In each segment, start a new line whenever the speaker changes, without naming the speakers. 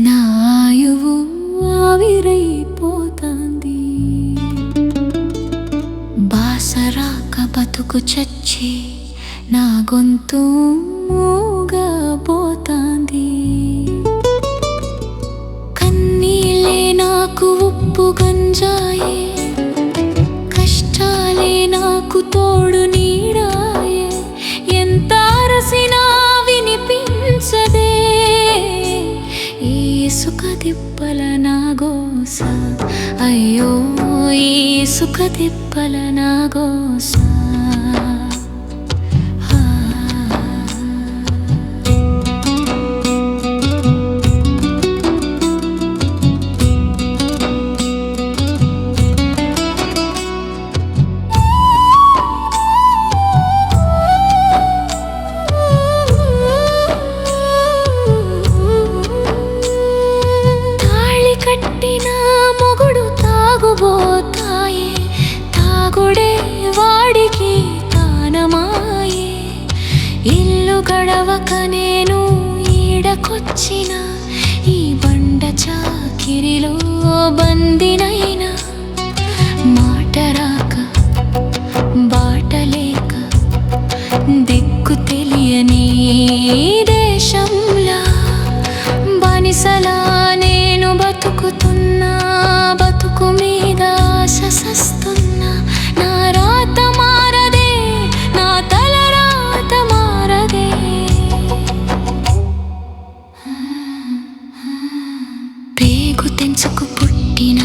నా ఆయువు ఆవిరైపోతాంది. బాసరాక బతుకు చచ్చి నా గొంతు మూగపోతాంది. కన్నీళ్ళే నాకు ఉప్పు గంజాయే, కష్టాలే నాకు తోడు నీడాయే. ఎంత అరసినా వినిపించదే ఈ ఇసుక తిప్పల నా గోస. అయ్యో ఈ ఇసుక తిప్పల నా గోస. కట్టిన మొగుడు తాగుబోతాయే, తాగుడే వాడికి తానమాయే. ఇల్లు గడవక నేను ఈడకొచ్చిన, ఈ బండ చాకిరిలో బందినైనా. మాట రాక బాటలేక దిక్కు తెలియని దేశంలా బానిసలా నేను బతుకుతున్నా. బతుకు మీద ఆశిస్తున్నా. నా రాత మారదే, నా తల రాత మారదే. పేగు తెంచుకు పుట్టిన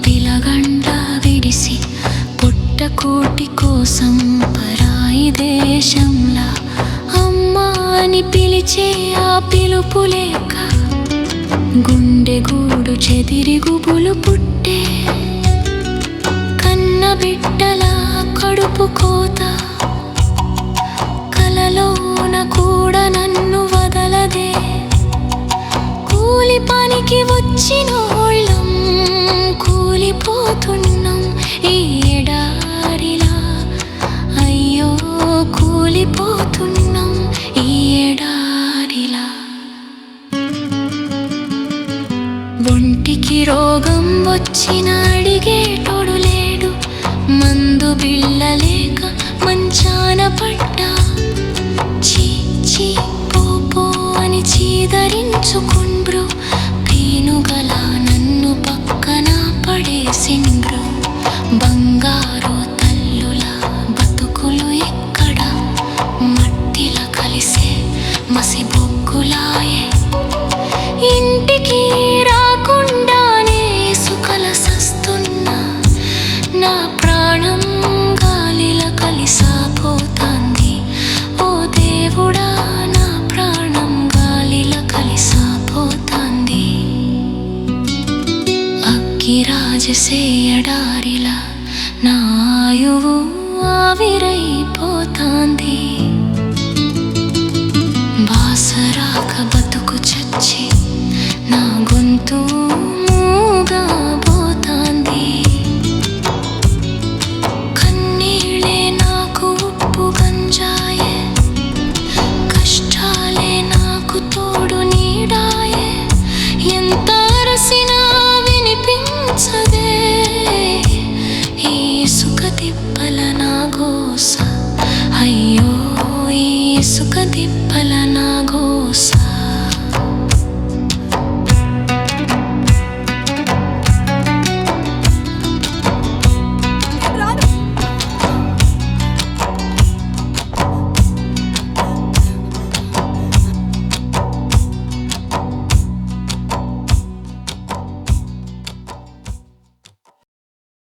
పిలగండ విడిసి, పుట్టకూటి కోసం పరాయి దేశంలా అమ్మా అని పిలిచే ఆ పిలుపు లేక గుండె గూడు చెదిరి గుబులు పుట్టే. కన్న బిడ్డల కడుపు కోత కలలోన కూడా నన్ను వదలదే. కూలి పనికి వచ్చినోళ్ళం కూలిపోతున్నాం ఈ ఎడారిలా. అయ్యో కూలిపోతున్నాం ఈ ఎడారిలా. ఒంటికి రోగం వచ్చిన అడిగేటోడు లేడు. మందు బిళ్ళలేక మంచాన పడ్డా. చీ చీ పో పో అని చీదరించుకుండ్రు. పీనుగల నన్ను పక్కన పడేసిండ్రు. బంగారు తల్లుల బతుకులు ఎక్కడ మట్టిల కలిసే మసి బొగ్గులాయే. ఇంటికి రాకుండానే సుఖల సస్తున్నా. నా ప్రాణం గాలిల కలిసాపోతాంది. ఓ దేవుడా నా ప్రాణం గాలిల కలిసాపోతాంది. అగ్గిరాజసే ఎడారిలా నా ఆయువు ఆవిరైపోతాంది. బాసరాక బతుకు చచ్చి నా గొంతు